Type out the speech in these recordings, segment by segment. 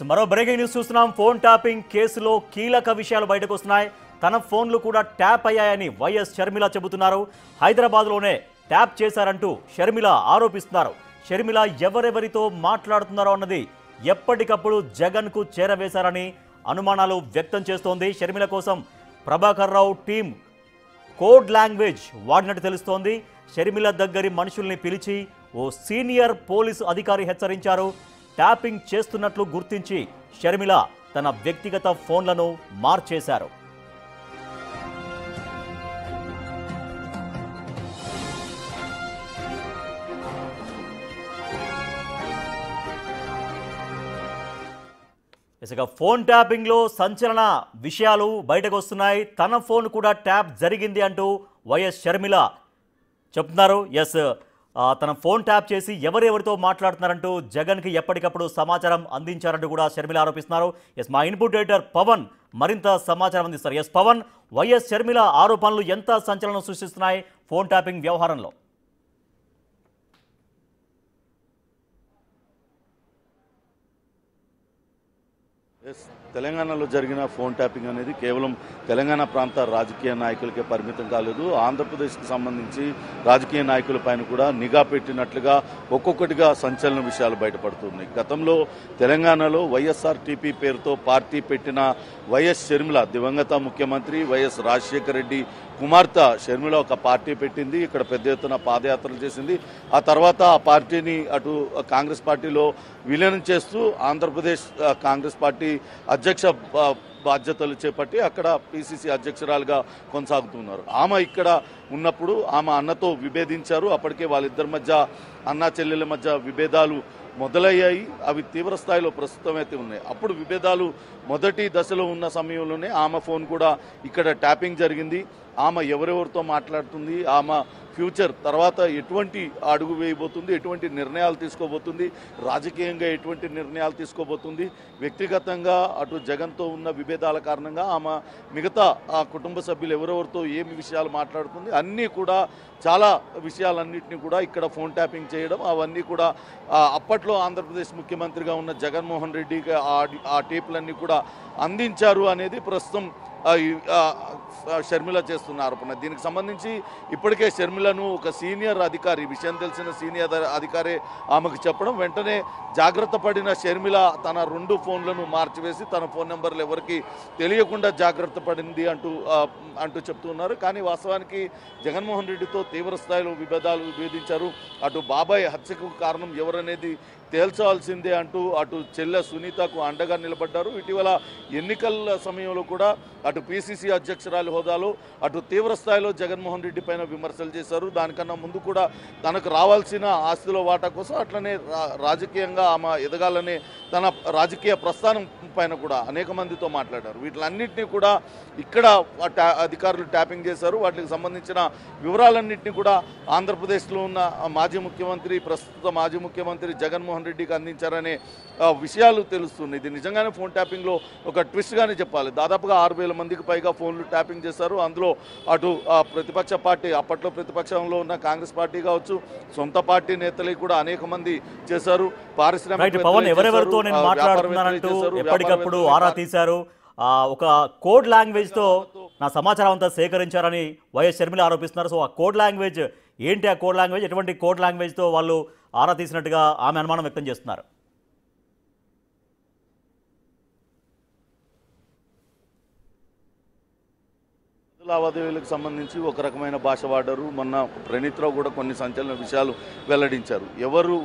మరో breaking news చూస్తున్నాం. Phone tapping కేసులో కీలక విషయాలు బయటకు వస్తున్నాయి. తన ఫోన్లు కూడా ట్యాప్ అయ్యాయని వైఎస్ షర్మిల చెబుతున్నారు. హైదరాబాద్లోనే ట్యాప్ చేశారంటూ షర్మిల ఆరోపిస్తున్నారు. షర్మిల ఎవరెవరితో మాట్లాడుతున్నారో అన్నది ఎప్పటికప్పుడు జగన్కు చేరవేశారని అనుమానాలు వ్యక్తం చేస్తోంది. షర్మిల కోసం Prabhakar Rao team code language వాడినట్టు తెలుస్తోంది. షర్మిల దగ్గరి మనుషుల్ని పిలిచి ఓ సీనియర్ పోలీసు అధికారి హెచ్చరించారు. ట్యాపింగ్ చేస్తున్నట్లు గుర్తించి షర్మిల తన వ్యక్తిగత ఫోన్లను మార్చేశారు. ఇక ఫోన్ ట్యాపింగ్లో సంచలన విషయాలు బయటకు వస్తున్నాయి. తన ఫోన్ కూడా ట్యాప్ జరిగింది అంటూ వైఎస్ షర్మిల చెప్తున్నారు. తన ఫోన్ ట్యాప్ చేసి ఎవరెవరితో మాట్లాడుతున్నారంటూ జగన్కి ఎప్పటికప్పుడు సమాచారం అందించారంటూ కూడా షర్మిల ఆరోపిస్తున్నారు. మా ఇన్పుట్ ఎడిటర్ పవన్ మరింత సమాచారం అందిస్తారు. పవన్, వైఎస్ షర్మిల ఆరోపణలు ఎంత సంచలనం సృష్టిస్తున్నాయి ఫోన్ ట్యాపింగ్ వ్యవహారంలో? తెలంగాణలో జరిగిన ఫోన్ ట్యాపింగ్ అనేది కేవలం తెలంగాణ ప్రాంత రాజకీయ నాయకులకే పరిమితం కాలేదు. ఆంధ్రప్రదేశ్కి సంబంధించి రాజకీయ నాయకులపైన కూడా నిఘా పెట్టినట్లుగా ఒక్కొక్కటిగా సంచలన విషయాలు బయటపడుతున్నాయి. గతంలో తెలంగాణలో వైఎస్ఆర్టీపీ పేరుతో పార్టీ పెట్టిన వైఎస్ షర్మిల, దివంగత ముఖ్యమంత్రి వైఎస్ రాజశేఖర రెడ్డి కుమార్తె షర్మిల ఒక పార్టీ పెట్టింది. ఇక్కడ పెద్ద ఎత్తున పాదయాత్రలు చేసింది. ఆ తర్వాత ఆ పార్టీని అటు కాంగ్రెస్ పార్టీలో విలీనం చేస్తూ ఆంధ్రప్రదేశ్ కాంగ్రెస్ పార్టీ అధ్యక్ష బాధ్యతలు చేపట్టి అక్కడ పిసిసి అధ్యక్షురాలుగా కొనసాగుతున్నారు. ఆమె ఇక్కడ ఉన్నప్పుడు ఆమె అన్నతో విభేదించారు. అప్పటికే వాళ్ళిద్దరి మధ్య, అన్నా చెల్లెల మధ్య విభేదాలు మొదలయ్యాయి. అవి తీవ్ర స్థాయిలో ప్రస్తుతం అయితే ఉన్నాయి. అప్పుడు విభేదాలు మొదటి దశలో ఉన్న సమయంలోనే ఆమె ఫోన్ కూడా ఇక్కడ ట్యాపింగ్ జరిగింది. ఆమె ఎవరెవరితో మాట్లాడుతుంది, ఆమె ఫ్యూచర్ తర్వాత ఎటువంటి అడుగు వేయబోతుంది, ఎటువంటి నిర్ణయాలు తీసుకోబోతుంది, రాజకీయంగా ఎటువంటి నిర్ణయాలు తీసుకోబోతుంది, వ్యక్తిగతంగా అటు జగన్తో ఉన్న విభేదాల కారణంగా ఆమె మిగతా ఆ కుటుంబ సభ్యులు ఎవరెవరితో ఏమి విషయాలు మాట్లాడుతుంది, అన్నీ కూడా చాలా విషయాలన్నింటినీ కూడా ఇక్కడ ఫోన్ ట్యాపింగ్ చేయడం, అవన్నీ కూడా అప్పట్లో ఆంధ్రప్రదేశ్ ముఖ్యమంత్రిగా ఉన్న జగన్మోహన్ రెడ్డికి ఆ టేపులన్నీ కూడా అందించారు అనేది ప్రస్తుతం షర్మిల చేస్తున్న ఆరోపణ. దీనికి సంబంధించి ఇప్పటికే షర్మిలను ఒక సీనియర్ అధికారి, విషయం తెలిసిన సీనియర్ అధికారి ఆమెకు చెప్పడం, వెంటనే జాగ్రత్త పడిన షర్మిల తన 2 ఫోన్లను మార్చివేసి తన ఫోన్ నెంబర్లు ఎవరికి తెలియకుండా జాగ్రత్త పడింది అంటూ చెప్తున్నారు. కానీ వాస్తవానికి జగన్మోహన్ రెడ్డితో తీవ్ర స్థాయిలో విభేదించారు. అటు బాబాయ్ హత్యకు కారణం ఎవరనేది తేల్చాల్సిందే అంటూ అటు చెల్లె సునీతకు అండగా నిలబడ్డారు. ఇటీవల ఎన్నికల సమయంలో కూడా అటు పిసిసి అధ్యక్షురాలి హోదాలో అటు తీవ్ర స్థాయిలో జగన్మోహన్ రెడ్డి పైన విమర్శలు చేశారు. దానికన్నా ముందు కూడా తనకు రావాల్సిన ఆస్తిలో వాటా కోసం, అట్లనే రాజకీయంగా ఆమె ఎదగాలనే తన రాజకీయ ప్రస్థానం పైన కూడా అనేక మందితో మాట్లాడారు. వీటిలన్నింటినీ కూడా ఇక్కడ అధికారులు ట్యాపింగ్ చేశారు. వాటికి సంబంధించిన వివరాలన్నింటినీ కూడా ఆంధ్రప్రదేశ్లో ఉన్న మాజీ ముఖ్యమంత్రి, ప్రస్తుత మాజీ ముఖ్యమంత్రి జగన్మోహన్ రెడ్డికి అందించారనే విషయాలు తెలుస్తున్నాయి. ఇది నిజంగానే ఫోన్ ట్యాపింగ్లో ఒక ట్విస్ట్గానే చెప్పాలి. దాదాపుగా 6,000 మందికి పైగా ఫోన్లు ట్యాపింగ్ చేశారు. అందులో అటు ప్రతిపక్ష పార్టీ, అప్పట్లో ప్రతిపక్షంలో ఉన్న కాంగ్రెస్ పార్టీ కావచ్చు, సొంత పార్టీ నేతలకు కూడా అనేక మంది చేశారు. ఎప్పటికప్పుడు ఆరా తీశారు. ఒక కోడ్ లాంగ్వేజ్తో నా సమాచారం అంతా సేకరించారని వైఎస్ షర్మిల ఆరోపిస్తున్నారు. సో ఆ కోడ్ లాంగ్వేజ్ ఏంటి? ఆ కోడ్ లాంగ్వేజ్ ఎటువంటి కోడ్ లాంగ్వేజ్తో వాళ్ళు ఆరా తీసినట్టుగా ఆమె అనుమానం వ్యక్తం చేస్తున్నారు. లావాదేవీలకు సంబంధించి ఒక రకమైన భాష వాడారు. మొన్న ప్రణీత్రావు కూడా కొన్ని సంచలన విషయాలు వెల్లడించారు.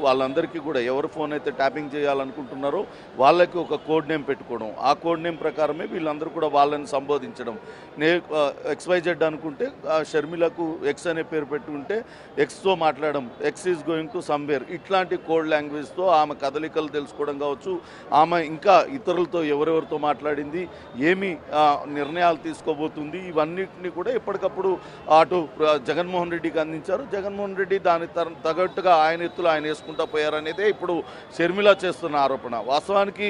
వాళ్ళందరికీ కూడా ఎవరు ఫోన్ అయితే ట్యాపింగ్ చేయాలనుకుంటున్నారో వాళ్ళకి ఒక కోడ్ నేమ్ పెట్టుకోవడం, ఆ కోడ్ నేమ్ ప్రకారమే వీళ్ళందరూ కూడా వాళ్ళని సంబోధించడం. XYZ అనుకుంటే షర్మిలకు ఎక్స్ అనే పేరు పెట్టుకుంటే ఎక్స్తో మాట్లాడడం, X is going to somewhere, ఇట్లాంటి కోడ్ లాంగ్వేజ్తో ఆమె కదలికలు తెలుసుకోవడం కావచ్చు, ఆమె ఇంకా ఇతరులతో ఎవరెవరితో మాట్లాడింది, ఏమి నిర్ణయాలు తీసుకోబోతుంది, ఇవన్నీ వివరాలన్నింటినీ కూడా ఎప్పటికప్పుడు అటు జగన్మోహన్ రెడ్డికి అందించారు. జగన్మోహన్ రెడ్డి దాని తగ్గట్టుగా ఆయన ఎత్తులు ఆయన వేసుకుంటూ పోయారనేదే ఇప్పుడు షర్మిల చేస్తున్న ఆరోపణ. వాస్తవానికి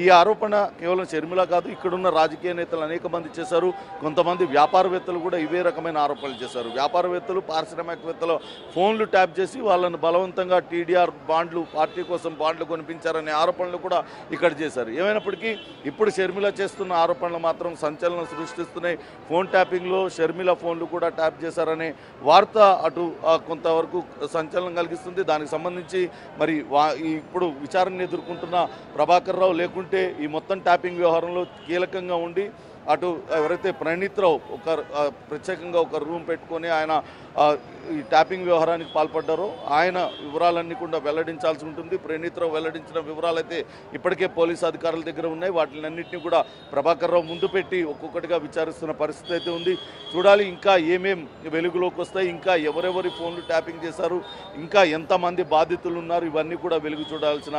ఈ ఆరోపణ కేవలం షర్మిల కాదు, ఇక్కడున్న రాజకీయ నేతలు అనేక మంది చేశారు. కొంతమంది వ్యాపారవేత్తలు కూడా ఇవే రకమైన ఆరోపణలు చేశారు. వ్యాపారవేత్తలు, పారిశ్రామికవేత్తలు ఫోన్లు ట్యాప్ చేసి వాళ్ళను బలవంతంగా టీడీఆర్ బాండ్లు, పార్టీ కోసం బాండ్లు కొనిపించారనే ఆరోపణలు కూడా ఇక్కడ చేశారు. ఏమైనప్పటికీ ఇప్పుడు షర్మిల చేస్తున్న ఆరోపణలు మాత్రం సంచలనం సృష్టిస్తున్నాయి. ఫోన్ ట్యాపింగ్లో షర్మిల ఫోన్లు కూడా ట్యాప్ చేశారనే వార్త అటు కొంతవరకు సంచలనం కలిగిస్తుంది. దానికి సంబంధించి మరి ఇప్పుడు విచారణ ఎదుర్కొంటున్న ప్రభాకర్ రావు లేకుంటే ఈ మొత్తం ట్యాపింగ్ వ్యవహారంలో కీలకంగా ఉండి అటు ఎవరైతే ప్రణీత్ రావు ప్రత్యేకంగా ఒక రూమ్ పెట్టుకొని ఆయన ఈ ట్యాపింగ్ వ్యవహారానికి పాల్పడ్డారో ఆయన వివరాలన్నీ కూడా వెల్లడించాల్సి ఉంటుంది. ప్రణీత్ రావు వెల్లడించిన వివరాలైతే ఇప్పటికే పోలీసు అధికారుల దగ్గర ఉన్నాయి. వాటినన్నింటినీ కూడా ప్రభాకర్ రావు ముందు పెట్టి ఒక్కొక్కటిగా విచారిస్తున్న పరిస్థితి అయితే ఉంది. చూడాలి ఇంకా ఏమేం వెలుగులోకి వస్తాయి, ఇంకా ఎవరెవరి ఫోన్లు ట్యాపింగ్ చేశారు, ఇంకా ఎంతమంది బాధితులు ఉన్నారు, ఇవన్నీ కూడా వెలుగు చూడాల్సిన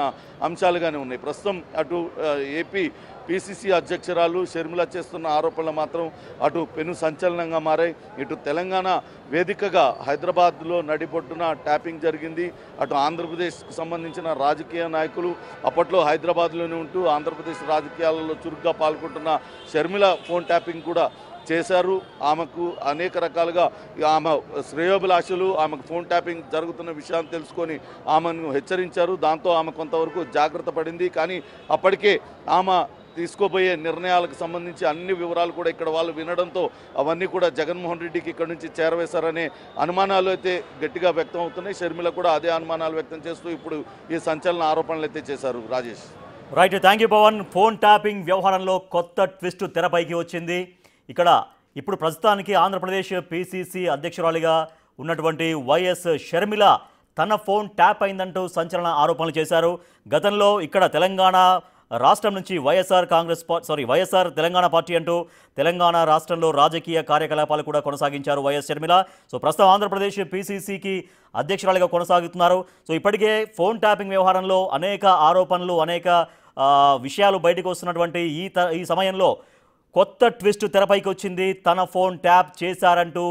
అంశాలుగానే ఉన్నాయి. ప్రస్తుతం అటు ఏపీ పిసిసి అధ్యక్షురాలు షర్మిల చేస్తున్న ఆరోపణలు మాత్రం అటు పెను సంచలనంగా మారాయి. ఇటు తెలంగాణ వేదికగా హైదరాబాద్లో నడిబొట్టున ట్యాపింగ్ జరిగింది. అటు ఆంధ్రప్రదేశ్కు సంబంధించిన రాజకీయ నాయకులు అప్పట్లో హైదరాబాద్లోనే ఉంటూ ఆంధ్రప్రదేశ్ రాజకీయాలలో చురుగ్గా పాల్గొంటున్న షర్మిల ఫోన్ ట్యాపింగ్ కూడా చేశారు. ఆమెకు అనేక రకాలుగా ఆమె శ్రేయోభిలాషులు ఆమెకు ఫోన్ ట్యాపింగ్ జరుగుతున్న విషయాన్ని తెలుసుకొని ఆమెను హెచ్చరించారు. దాంతో ఆమె కొంతవరకు జాగ్రత్త పడింది. కానీ అప్పటికే ఆమె తీసుకోబోయే నిర్ణయాలకు సంబంధించి అన్ని వివరాలు కూడా ఇక్కడ వాళ్ళు వినడంతో అవన్నీ కూడా జగన్మోహన్ రెడ్డికి ఇక్కడ నుంచి చేరవేశారనే అనుమానాలు అయితే గట్టిగా వ్యక్తం అవుతున్నాయి. షర్మిల కూడా అదే అనుమానాలు వ్యక్తం చేస్తూ ఇప్పుడు ఈ సంచలన ఆరోపణలు అయితే చేశారు. Rajesh. Right, thank you Pavan. Phone tapping వ్యవహారంలో కొత్త ట్విస్ట్ తెరపైకి వచ్చింది. ఇక్కడ ఇప్పుడు ప్రస్తుతానికి ఆంధ్రప్రదేశ్ పిసిసి అధ్యక్షురాలిగా ఉన్నటువంటి వైఎస్ షర్మిల తన ఫోన్ ట్యాప్ అయిందంటూ సంచలన ఆరోపణలు చేశారు. గతంలో ఇక్కడ తెలంగాణ రాష్ట్రం నుంచి వైఎస్ఆర్ తెలంగాణ పార్టీ అంటూ తెలంగాణ రాష్ట్రంలో రాజకీయ కార్యకలాపాలు కూడా కొనసాగించారు వైఎస్ షర్మిల. సో ప్రస్తుతం ఆంధ్రప్రదేశ్ పిసిసికి అధ్యక్షురాలిగా కొనసాగుతున్నారు. సో ఇప్పటికే ఫోన్ ట్యాపింగ్ వ్యవహారంలో అనేక ఆరోపణలు, అనేక విషయాలు బయటకు వస్తున్నటువంటి ఈ సమయంలో కొత్త ట్విస్ట్ తెరపైకి వచ్చింది. తన ఫోన్ ట్యాప్ చేశారంటూ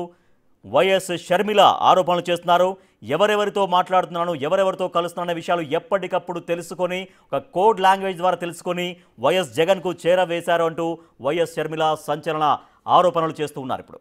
వైఎస్ షర్మిల ఆరోపణలు చేస్తున్నారు. ఎవరెవరితో మాట్లాడుతున్నాను, ఎవరెవరితో కలుస్తున్నాననే విషయాలు ఎప్పటికప్పుడు తెలుసుకొని ఒక కోడ్ లాంగ్వేజ్ ద్వారా తెలుసుకొని వైఎస్ జగన్కు చేరవేశారు అంటూ వైఎస్ షర్మిల సంచలన ఆరోపణలు చేస్తూ ఉన్నారు ఇప్పుడు.